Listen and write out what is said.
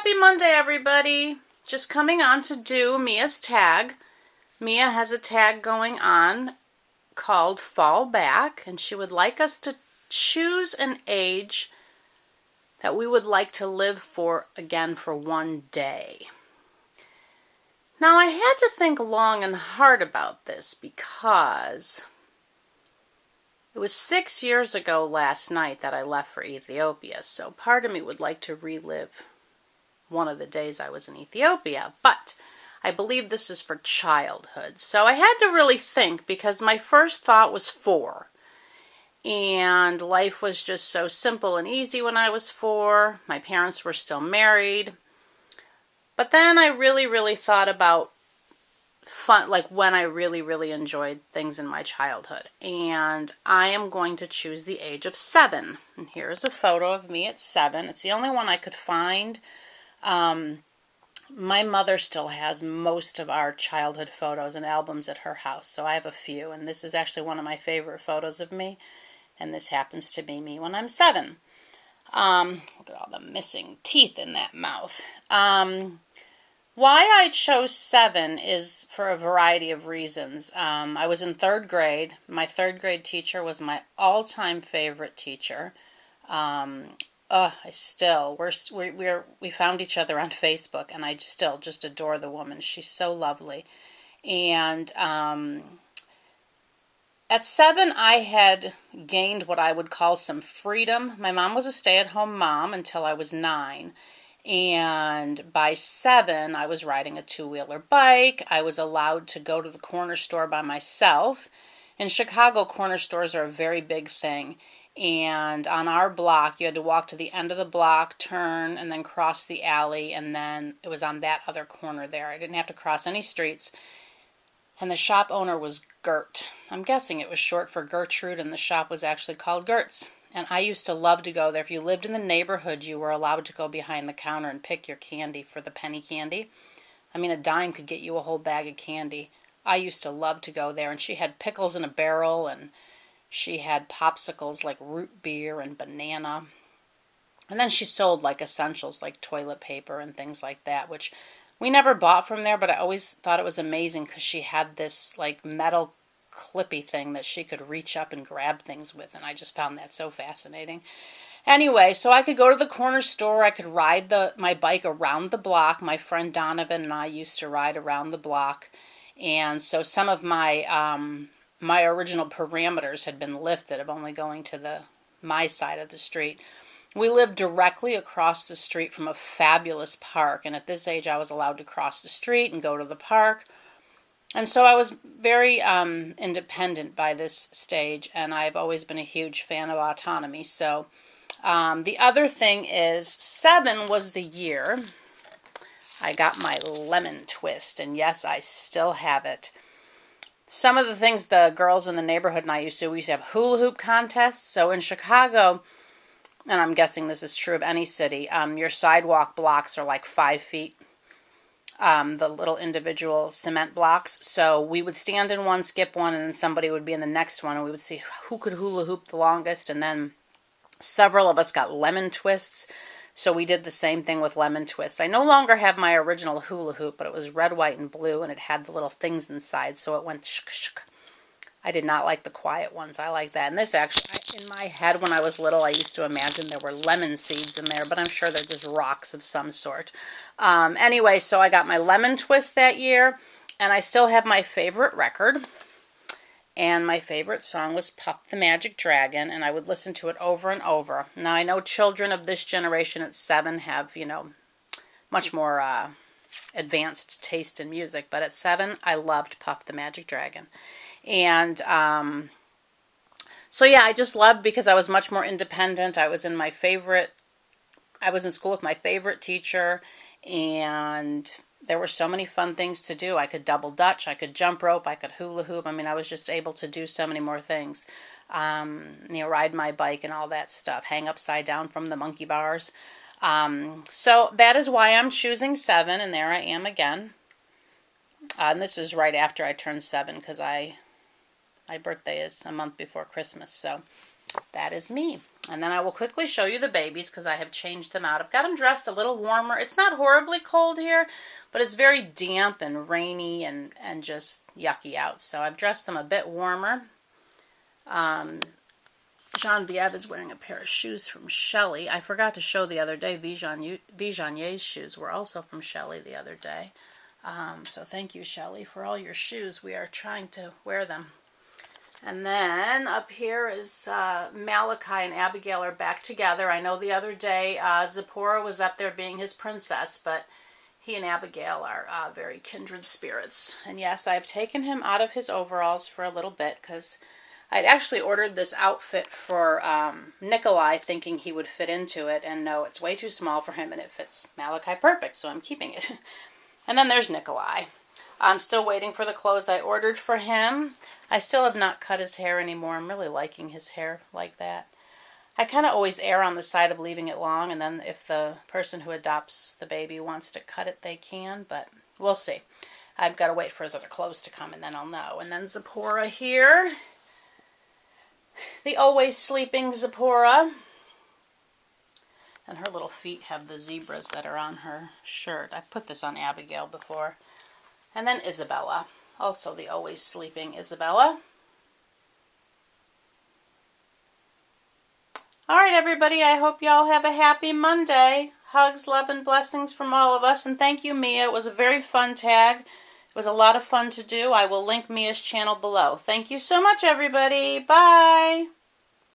Happy Monday, everybody. Just coming on to do Mia's tag. Mia has a tag going on called Fall Back, and she would like us to choose an age that we would like to live for again for one day. Now, I had to think long and hard about this because it was 6 years ago last night that I left for Ethiopia, so part of me would like to relive one of the days I was in Ethiopia, but I believe this is for childhood. So I had to really think because my first thought was 4. And life was just so simple and easy when I was 4. My parents were still married. But then I really thought about fun, like when I really enjoyed things in my childhood. And I am going to choose the age of 7. And here's a photo of me at 7. It's the only one I could find. My mother still has most of our childhood photos and albums at her house, so I have a few, and this is actually one of my favorite photos of me, and this happens to be me when I'm 7. Look at all the missing teeth in that mouth. Why I chose 7 is for a variety of reasons. I was in 3rd grade. My 3rd grade teacher was my all-time favorite teacher. We found each other on Facebook, and I still just adore the woman. She's so lovely. And at 7, I had gained what I would call some freedom. My mom was a stay-at-home mom until I was 9. And by 7, I was riding a 2-wheeler bike. I was allowed to go to the corner store by myself. In Chicago, corner stores are a very big thing. And on our block, you had to walk to the end of the block, turn, and then cross the alley, and then it was on that other corner there. I didn't have to cross any streets. And the shop owner was Gert. I'm guessing it was short for Gertrude, and the shop was actually called Gert's. And I used to love to go there. If you lived in the neighborhood, you were allowed to go behind the counter and pick your candy for the penny candy. I mean, a dime could get you a whole bag of candy. I used to love to go there, and she had pickles in a barrel, and she had popsicles like root beer and banana. And then she sold like essentials like toilet paper and things like that, which we never bought from there, but I always thought it was amazing because she had this like metal clippy thing that she could reach up and grab things with, and I just found that so fascinating. Anyway, so I could go to the corner store, I could ride my bike around the block. My friend Donovan and I used to ride around the block, and so some of my original parameters had been lifted of only going to my side of the street. We lived directly across the street from a fabulous park, and at this age I was allowed to cross the street and go to the park. And so I was very independent by this stage, and I've always been a huge fan of autonomy. So the other thing is 7 was the year I got my lemon twist, and yes, I still have it. Some of the things the girls in the neighborhood and I we used to have hula hoop contests. So in Chicago, and I'm guessing this is true of any city, your sidewalk blocks are like 5 feet, the little individual cement blocks. So we would stand in one, skip one, and then somebody would be in the next one, and we would see who could hula hoop the longest. And then several of us got lemon twists. So we did the same thing with lemon twists. I no longer have my original hula hoop, but it was red, white, and blue, and it had the little things inside, so it went shk, shk. I did not like the quiet ones. I like that. And this actually, in my head when I was little, I used to imagine there were lemon seeds in there, but I'm sure they're just rocks of some sort. Anyway, so I got my lemon twist that year, and I still have my favorite record. And my favorite song was Puff the Magic Dragon, and I would listen to it over and over. Now, I know children of this generation at 7 have, much more advanced taste in music, but at 7, I loved Puff the Magic Dragon. And so, yeah, I just loved because I was much more independent. I was in school with my favorite teacher, and there were so many fun things to do. I could double dutch, I could jump rope, I could hula hoop. I mean, I was just able to do so many more things. Ride my bike and all that stuff. Hang upside down from the monkey bars. So that is why I'm choosing 7, and there I am again. And this is right after I turned 7 because my birthday is a month before Christmas. So that is me. And then I will quickly show you the babies because I have changed them out. I've got them dressed a little warmer. It's not horribly cold here, but it's very damp and rainy and just yucky out. So I've dressed them a bit warmer. Genevieve is wearing a pair of shoes from Shelley. I forgot to show the other day, Vijanier's shoes were also from Shelley the other day. So thank you, Shelley, for all your shoes. We are trying to wear them. And then up here is Malachi and Abigail are back together. I know the other day Zipporah was up there being his princess, but he and Abigail are very kindred spirits. And yes, I've taken him out of his overalls for a little bit because I'd actually ordered this outfit for Nikolai thinking he would fit into it. And no, it's way too small for him and it fits Malachi perfect, so I'm keeping it. And then there's Nikolai. I'm still waiting for the clothes I ordered for him. I still have not cut his hair anymore. I'm really liking his hair like that. I kind of always err on the side of leaving it long, and then if the person who adopts the baby wants to cut it, they can, but we'll see. I've got to wait for his other clothes to come, and then I'll know. And then Zipporah here. The always sleeping Zipporah. And her little feet have the zebras that are on her shirt. I've put this on Abigail before. And then Isabella, also the always sleeping Isabella. All right, everybody, I hope y'all have a happy Monday. Hugs, love, and blessings from all of us. And thank you, Mia. It was a very fun tag. It was a lot of fun to do. I will link Mia's channel below. Thank you so much, everybody. Bye.